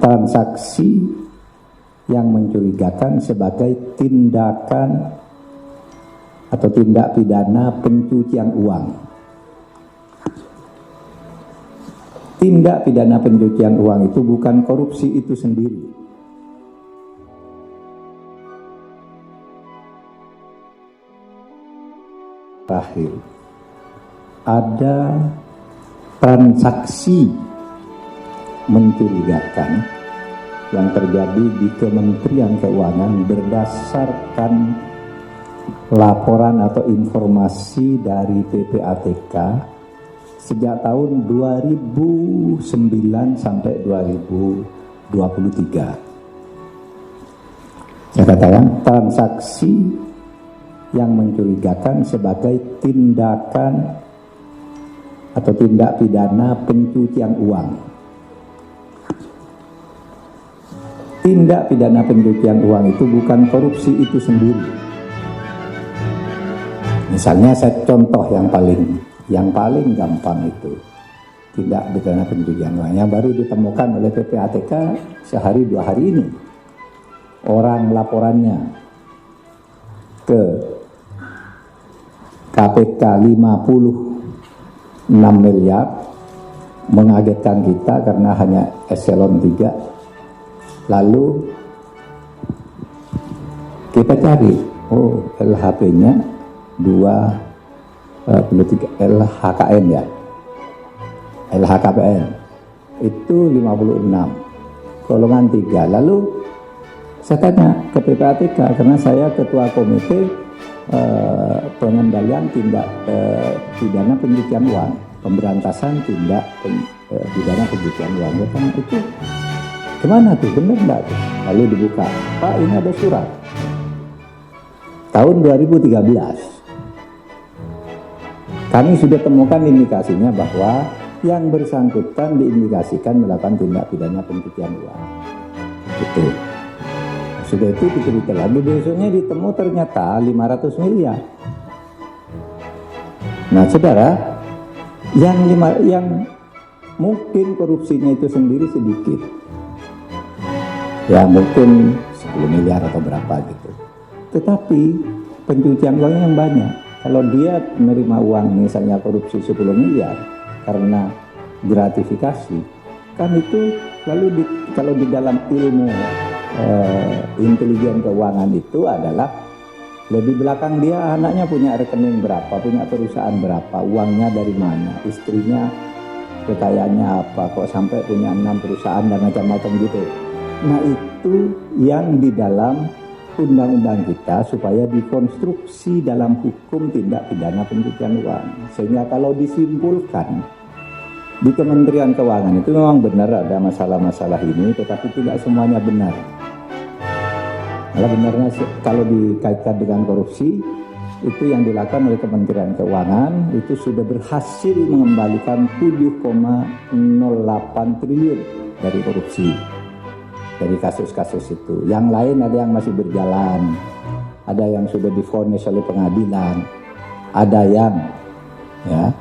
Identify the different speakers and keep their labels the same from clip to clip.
Speaker 1: transaksi yang mencurigakan sebagai tindakan atau tindak pidana pencucian uang. Tindak pidana pencucian uang itu bukan korupsi itu sendiri. Terakhir, ada transaksi mencurigakan yang terjadi di Kementerian Keuangan berdasarkan laporan atau informasi dari PPATK sejak tahun 2009 sampai 2023. Saya katakan transaksi yang mencurigakan sebagai tindakan atau tindak pidana pencucian uang. Tindak pidana pencucian uang itu bukan korupsi itu sendiri. Misalnya saya contoh yang paling gampang itu tindak pidana pencucian uang yang baru ditemukan oleh PPATK sehari 2 hari ini. Orang laporannya ke KPK 56 miliar, mengagetkan kita karena hanya eselon 3. Lalu kita cari, LHP-nya 23 LHKN ya, LHKPN itu 56 golongan 3. Lalu saya tanya ke PPATK karena saya ketua komite pengendalian tindak pidana pencucian uang, pemberantasan tindak pidana pencucian uang. Saya tanya itu gimana tuh, benar enggak tuh? Lalu dibuka, Pak ini ada surat tahun 2013. Kami sudah temukan indikasinya bahwa yang bersangkutan diindikasikan melakukan tindak pidana pencucian uang. Itu. Sudah itu diteliti lagi, besoknya ditemu ternyata 500 miliar. Nah saudara, yang mungkin korupsinya itu sendiri sedikit, ya mungkin 10 miliar atau berapa gitu. Tetapi pencucian uangnya yang banyak. Kalau dia menerima uang misalnya korupsi 10 miliar karena gratifikasi, kan itu lalu kalau di dalam ilmu intelijen keuangan itu adalah di belakang dia anaknya punya rekening berapa, punya perusahaan berapa, uangnya dari mana, istrinya kekayaannya apa, kok sampai punya 6 perusahaan dan macam-macam gitu. Nah itu yang di dalam undang-undang kita supaya dikonstruksi dalam hukum tindak pidana pencucian uang. Sehingga kalau disimpulkan di Kementerian Keuangan itu memang benar ada masalah-masalah ini, tetapi tidak semuanya benar. Malah benarnya kalau dikaitkan dengan korupsi, itu yang dilakukan oleh Kementerian Keuangan itu sudah berhasil mengembalikan 7,08 triliun dari korupsi, dari kasus-kasus itu. Yang lain ada yang masih berjalan, ada yang sudah divonis oleh pengadilan, ada yang ya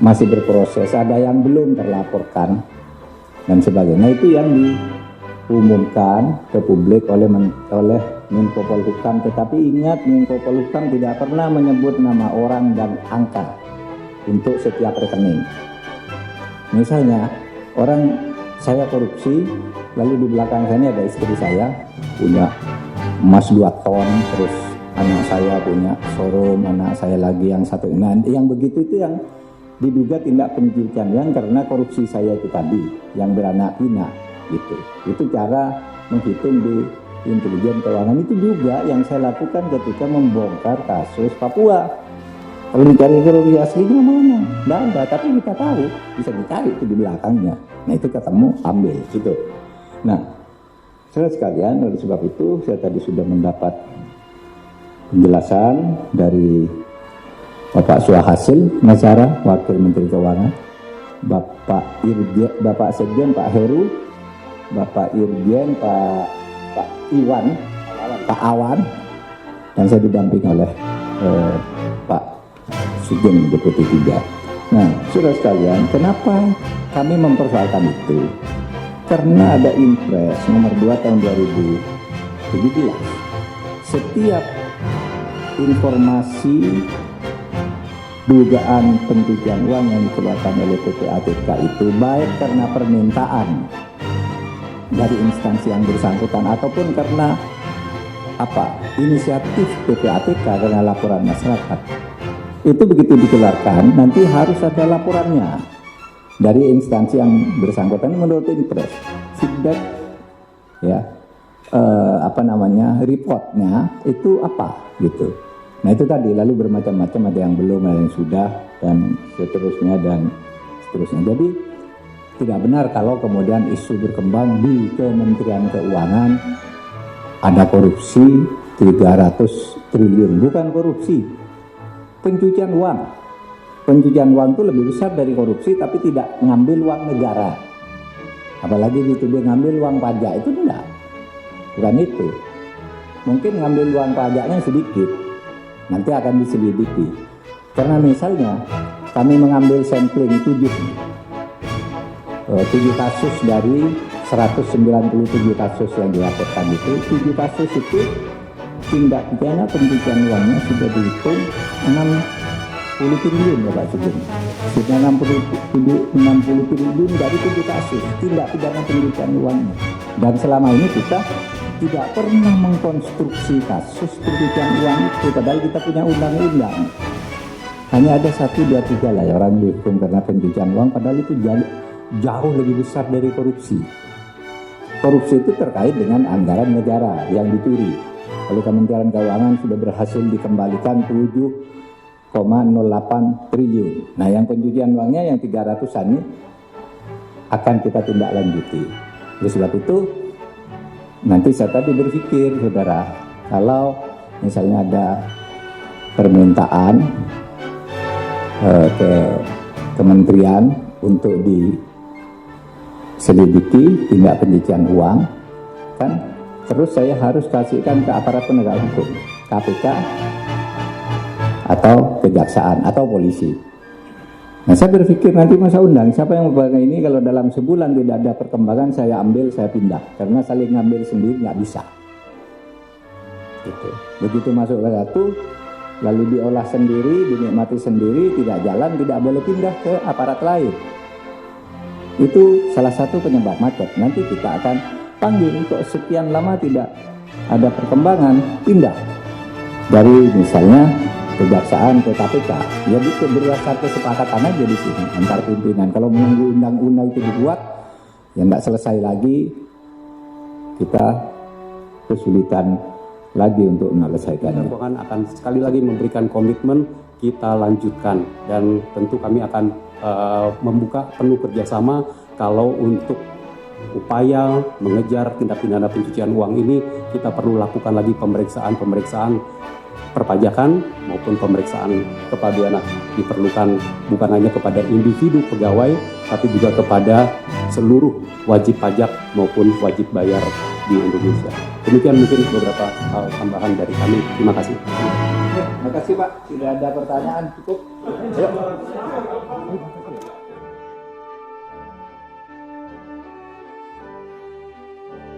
Speaker 1: masih berproses, ada yang belum terlaporkan dan sebagainya. Itu yang diumumkan ke publik oleh Menko Polhukam. Tetapi ingat, Menko Polhukam tidak pernah menyebut nama orang dan angka untuk setiap rekening. Misalnya orang saya korupsi, lalu di belakang saya ini ada istri saya punya emas 2 ton, terus anak saya punya showroom, anak saya lagi yang satu. Nah, yang begitu itu yang diduga tindak pencucian uang karena korupsi saya itu tadi, yang beranak pinak gitu. Itu cara menghitung di intelijen keuangan. Itu juga yang saya lakukan ketika membongkar kasus Papua. Kalau dicari korupsi aslinya mana? Nggak ada, tapi kita tahu, bisa dicari itu di belakangnya. Nah itu ketemu, ambil gitu. Nah, saudara sekalian, oleh sebab itu saya tadi sudah mendapat penjelasan dari Bapak Suhasil Nazara, Wakil Menteri Keuangan, Bapak Sekjen Pak Heru, Bapak Irjen Pak Iwan, Pak Awan, dan saya didampingi oleh Pak Sugeng Deputi 3. Nah, saudara sekalian, kenapa kami mempersoalkan itu? karena ada Impres nomor 2 tahun 2017. Setiap informasi dugaan pencucian uang yang dikeluarkan oleh PPATK itu baik karena permintaan dari instansi yang bersangkutan ataupun karena inisiatif PPATK karena laporan masyarakat, itu begitu dikeluarkan nanti harus ada laporannya dari instansi yang bersangkutan menurut Impres, feedback ya reportnya itu apa gitu. Nah itu tadi, lalu bermacam-macam, ada yang belum, ada yang sudah, dan seterusnya. Jadi tidak benar kalau kemudian isu berkembang di Kementerian Keuangan ada korupsi 300 triliun. Bukan korupsi, pencucian uang. Pencucian uang itu lebih besar dari korupsi, tapi tidak ngambil uang negara. Apalagi dituduh ngambil uang pajak, itu enggak. Bukan itu. Mungkin ngambil uang pajaknya sedikit, nanti akan diselidiki. Karena misalnya kami mengambil sampling 7 kasus dari 197 kasus yang dilaporkan itu, 7 kasus itu tindak pidana pencucian uangnya sudah dihitung 60 triliun ya Pak Sugeng. Sudah 60 triliun dari 7 kasus tindak pidana pencucian uangnya. Dan selama ini kita tidak pernah mengkonstruksi kasus pencucian uang itu, padahal kita punya undang-undang. Hanya ada 1, 2, 3 lah ya orang dihukum karena pencucian uang, padahal itu jauh lebih besar dari korupsi. Korupsi itu terkait dengan anggaran negara yang dicuri. Oleh Kementerian Keuangan sudah berhasil dikembalikan 7,08 triliun. Nah yang pencucian uangnya yang 300-an ini akan kita tindak lanjuti. Oleh sebab itu nanti saya tadi berpikir, saudara, kalau misalnya ada permintaan ke kementerian untuk diselidiki tindak pencucian uang, kan terus saya harus kasihkan ke aparat penegak hukum, KPK atau kejaksaan atau polisi. Nah saya berpikir nanti masa undang siapa yang membagikan ini, kalau dalam sebulan tidak ada perkembangan saya ambil, saya pindah, karena saling ngambil sendiri nggak bisa. Gitu. Begitu masuk ke satu, lalu diolah sendiri, dinikmati sendiri, tidak jalan, tidak boleh pindah ke aparat lain. Itu salah satu penyebab macet. Nanti kita akan panggil kok sekian lama tidak ada perkembangan, pindah dari misalnya kejaksaan ke KPK, jadi berdasar kesepakatan aja di sini antar pimpinan. Kalau menunggu undang-undang itu dibuat, ya tidak selesai lagi, kita kesulitan lagi untuk menyelesaikannya.
Speaker 2: Keuangan akan sekali lagi memberikan komitmen, kita lanjutkan, dan tentu kami akan membuka penuh kerjasama kalau untuk upaya mengejar tindak pidana pencucian uang ini kita perlu lakukan lagi pemeriksaan perpajakan maupun pemeriksaan kepabeanan diperlukan, bukan hanya kepada individu pegawai tapi juga kepada seluruh wajib pajak maupun wajib bayar di Indonesia. Demikian mungkin beberapa hal tambahan dari kami. Terima kasih.
Speaker 1: Terima kasih Pak. Tidak ada pertanyaan, cukup. Ayo.